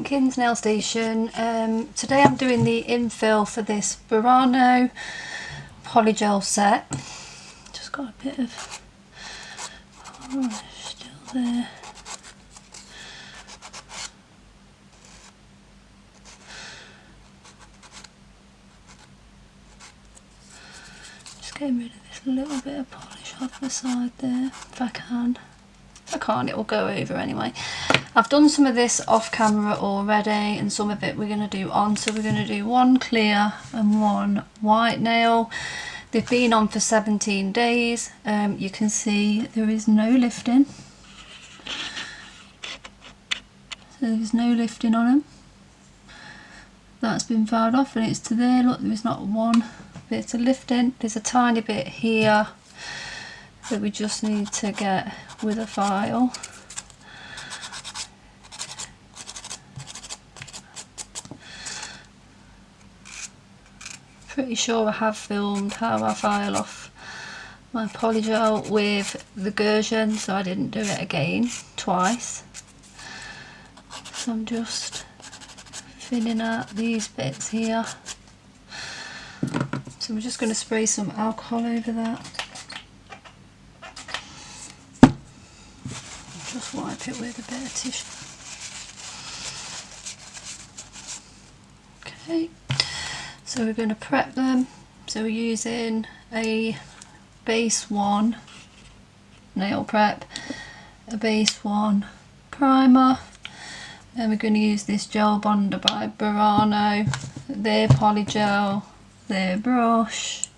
Pumpkins Nail Station. Today I'm doing the infill for this Burano Polygel set. Just got a bit of polish still there. Just getting rid of this little bit of polish off the side there, if I can. If I can't, it will go over anyway. I've done some of this off camera already, and some of it we're going to do on. So we're going to do one clear and one white nail. They've been on for 17 days. You can see there is no lifting. So there's no lifting on them. That's been filed off and it's to there. Look, there's not one bit of lifting. There's a tiny bit here that we just need to get with a file. Pretty sure I have filmed how I file off my polygel with the Gherkin, so I didn't do it again twice. So I'm just filling out these bits here. So I'm just going to spray some alcohol over that. Just wipe it with a bit of tissue. Okay. So we're going to prep them. So we're using a base 1 nail prep, a base 1 primer, and we're going to use this gel bonder by Burano, their polygel, their brush.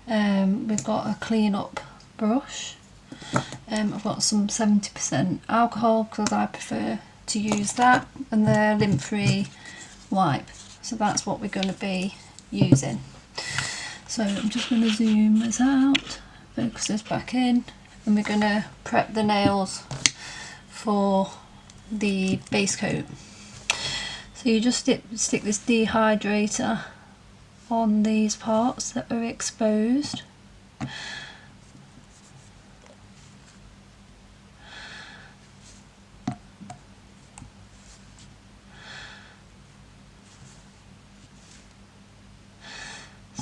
We've got a clean up brush. I've got some 70% alcohol because I prefer to use that, and their lint free wipe. So that's what we're going to be using. So I'm just going to zoom this out, focus this back in, and we're going to prep the nails for the base coat. So you just stick this dehydrator on these parts that are exposed.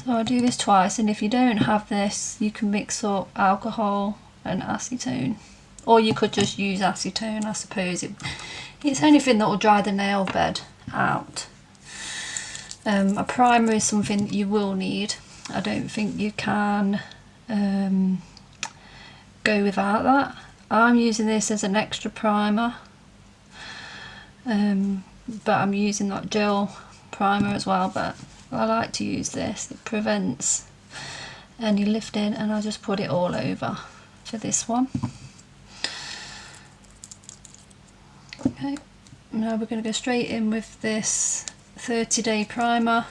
So I do this twice, and if you don't have this, you can mix up alcohol and acetone, or you could just use acetone. I suppose it's anything that will dry the nail bed out. A primer is something that you will need. I don't think you can go without that. I'm using this as an extra primer, but I'm using that gel primer as well, but I like to use this. It prevents any lifting, and I'll just put it all over for this one. Okay, now we're going to go straight in with this 30-day primer,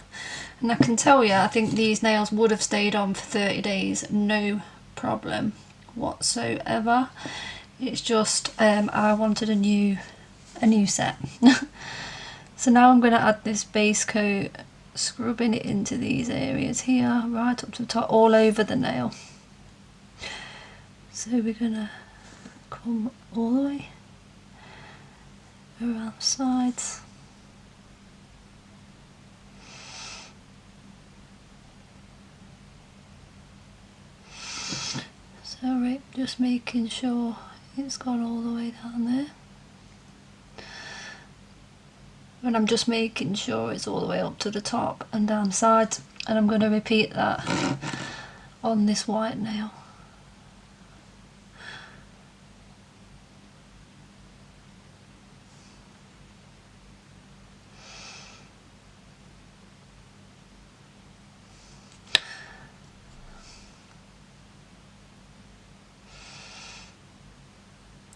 and I can tell you, I think these nails would have stayed on for 30 days, no problem whatsoever. It's just I wanted a new set. So now I'm going to add this base coat, scrubbing it into these areas here, right up to the top, all over the nail. So we're gonna come all the way around the sides. So right, just making sure it's gone all the way down there. And I'm just making sure it's all the way up to the top and down the sides, and I'm going to repeat that on this white nail.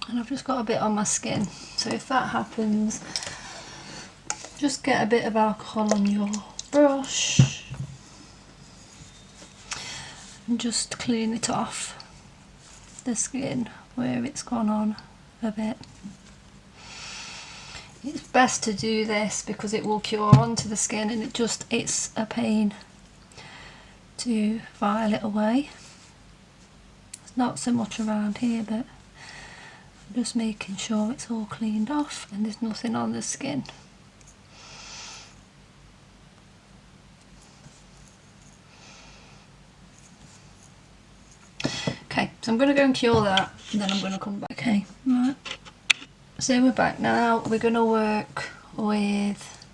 And I've just got a bit on my skin, so if that happens, just get a bit of alcohol on your brush and just clean it off the skin where it's gone on a bit. It's best to do this because it will cure onto the skin, and it's a pain to file it away. It's not so much around here, but I'm just making sure it's all cleaned off and there's nothing on the skin. So I'm going to go and cure that and then I'm going to come back. Okay, right. So we're back now. We're going to work with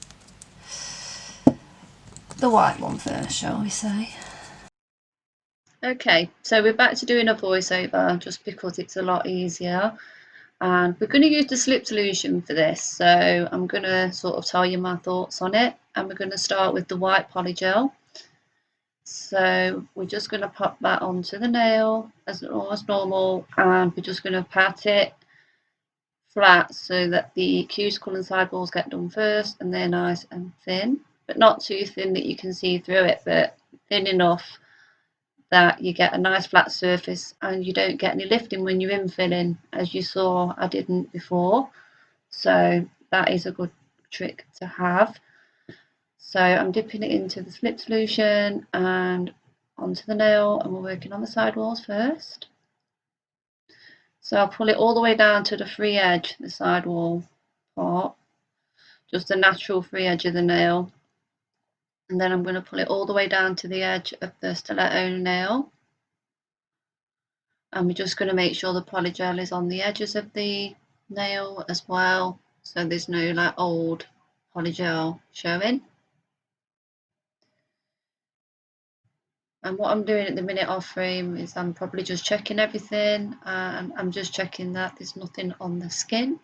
the white one first, shall we say. Okay, so we're back to doing a voiceover just because it's a lot easier. And we're going to use the slip solution for this. So I'm going to sort of tell you my thoughts on it. And we're going to start with the white polygel. So we're just going to pop that onto the nail as normal, and we're just going to pat it flat so that the cuticle and sidewalls get done first, and they're nice and thin, but not too thin that you can see through it, but thin enough that you get a nice flat surface and you don't get any lifting when you're infilling, as you saw I didn't before. So that is a good trick to have. So I'm dipping it into the slip solution and onto the nail, and we're working on the sidewalls first. So I'll pull it all the way down to the free edge, the sidewall part, just the natural free edge of the nail. And then I'm going to pull it all the way down to the edge of the stiletto nail. And we're just going to make sure the polygel is on the edges of the nail as well, so there's no like old polygel showing. And what I'm doing at the minute off frame is I'm probably just checking everything, and I'm just checking that there's nothing on the skin.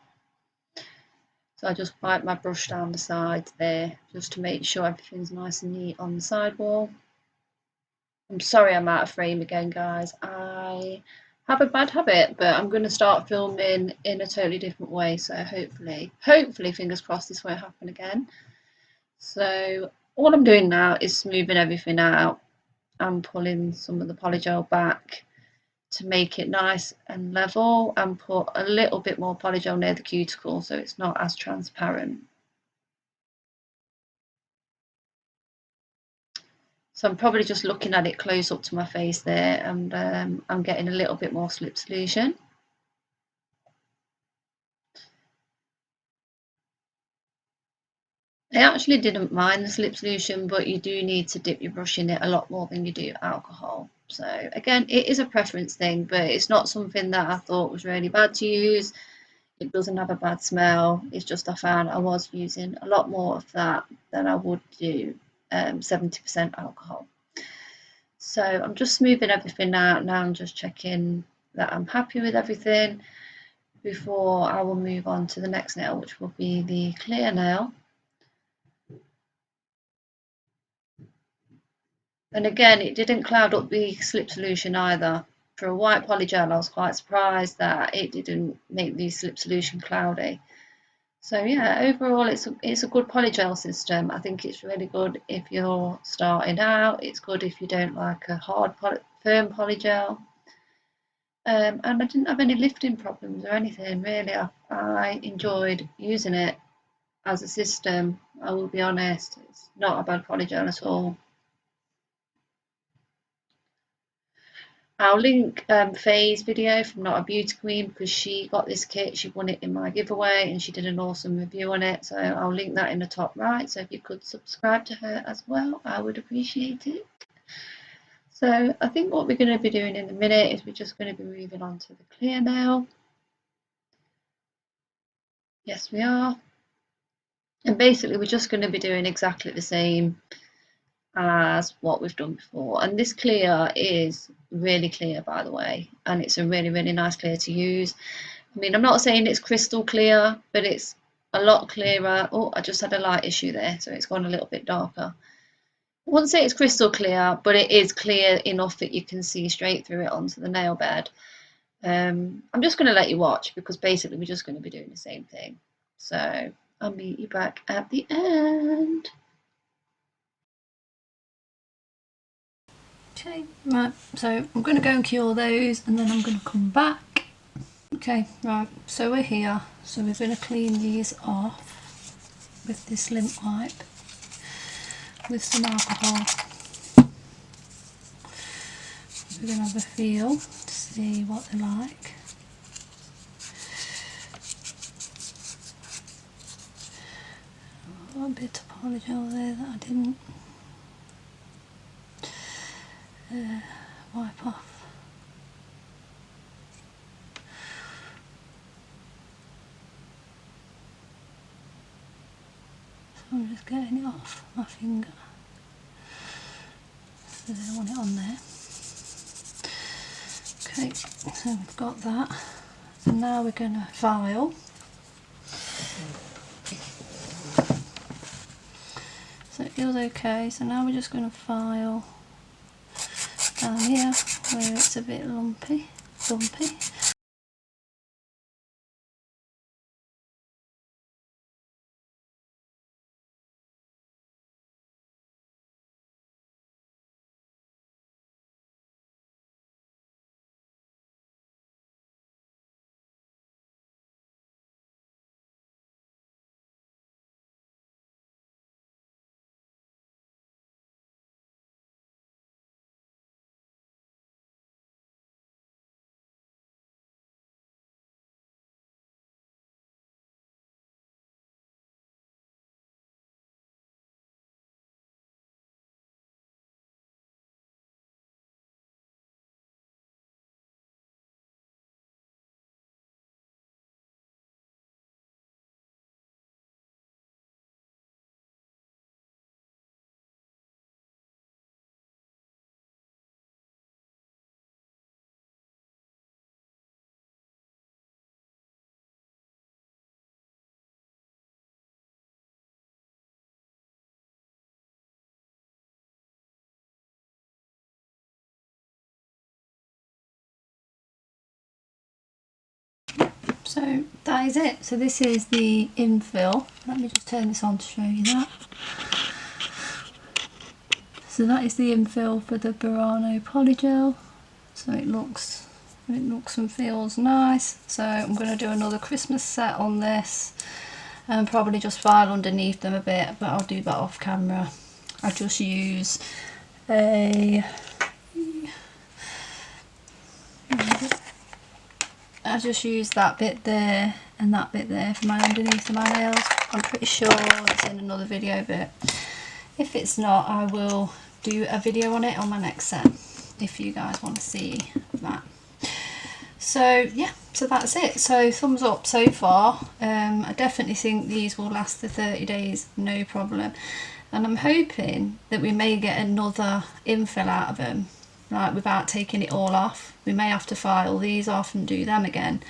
So I just wipe my brush down the sides there just to make sure everything's nice and neat on the sidewall. I'm sorry I'm out of frame again, guys. I have a bad habit, but I'm going to start filming in a totally different way, so hopefully fingers crossed this won't happen again. So all I'm doing now is smoothing everything out and pulling some of the polygel back to make it nice and level, and put a little bit more polygel near the cuticle so it's not as transparent. So I'm probably just looking at it close up to my face there, and I'm getting a little bit more slip solution. I actually didn't mind the slip solution, but you do need to dip your brush in it a lot more than you do alcohol. So again, it is a preference thing, but it's not something that I thought was really bad to use. It doesn't have a bad smell. It's just I found I was using a lot more of that than I would do 70% alcohol. So I'm just smoothing everything out now. I'm just checking that I'm happy with everything before I will move on to the next nail, which will be the clear nail. And again, it didn't cloud up the slip solution either. For a white polygel, I was quite surprised that it didn't make the slip solution cloudy. So yeah, overall it's a good polygel system. I think it's really good if you're starting out. It's good if you don't like a hard firm polygel. And I didn't have any lifting problems or anything really. I enjoyed using it as a system. I will be honest, it's not a bad polygel at all. I'll link Faye's video from Not a Beauty Queen, because she got this kit, she won it in my giveaway and she did an awesome review on it, so I'll link that in the top right. So if you could subscribe to her as well, I would appreciate it. So I think what we're going to be doing in a minute is we're just going to be moving on to the clear nail. Yes, we are. And basically we're just going to be doing exactly the same as what we've done before, and this clear is really clear, by the way, and it's a really nice clear to use. I mean, I'm not saying it's crystal clear, but it's a lot clearer. Oh, I just had a light issue there, so it's gone a little bit darker. I wouldn't say it's crystal clear, but it is clear enough that you can see straight through it onto the nail bed. I'm just going to let you watch, because basically we're just going to be doing the same thing. So I'll meet you back at the end. Okay, right, so I'm going to go and cure those and then I'm going to come back. Okay, right, so we're here. So we're going to clean these off with this lint wipe with some alcohol. We're going to have a feel to see what they're like. A bit of polygel there that I didn't wipe off. I'm just getting it off my finger. So I don't want it on there. Okay, so we've got that. And now we're going to file. So it feels okay. So now we're just going to file down here where it's a bit lumpy. So that is it. So this is the infill. Let me just turn this on to show you that. So that is the infill for the Burano Polygel. So it looks and feels nice. So I'm going to do another Christmas set on this and probably just file underneath them a bit, but I'll do that off camera. I just use a that bit there and that bit there for my underneath of my nails. I'm pretty sure it's in another video, but if it's not, I will do a video on it on my next set if you guys want to see that. So yeah, so that's it. So thumbs up so far. I definitely think these will last the 30 days, no problem. And I'm hoping that we may get another infill out of them, like without taking it all off. We may have to file these off and do them again,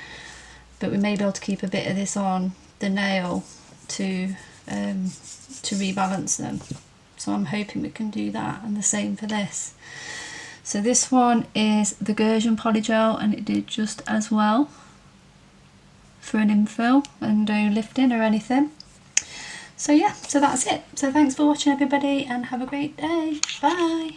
but we may be able to keep a bit of this on the nail to rebalance them. So I'm hoping we can do that, and the same for this. So this one is the Burano Polygel, and it did just as well for an infill and no lifting or anything. So yeah, so that's it. So thanks for watching everybody, and have a great day. Bye.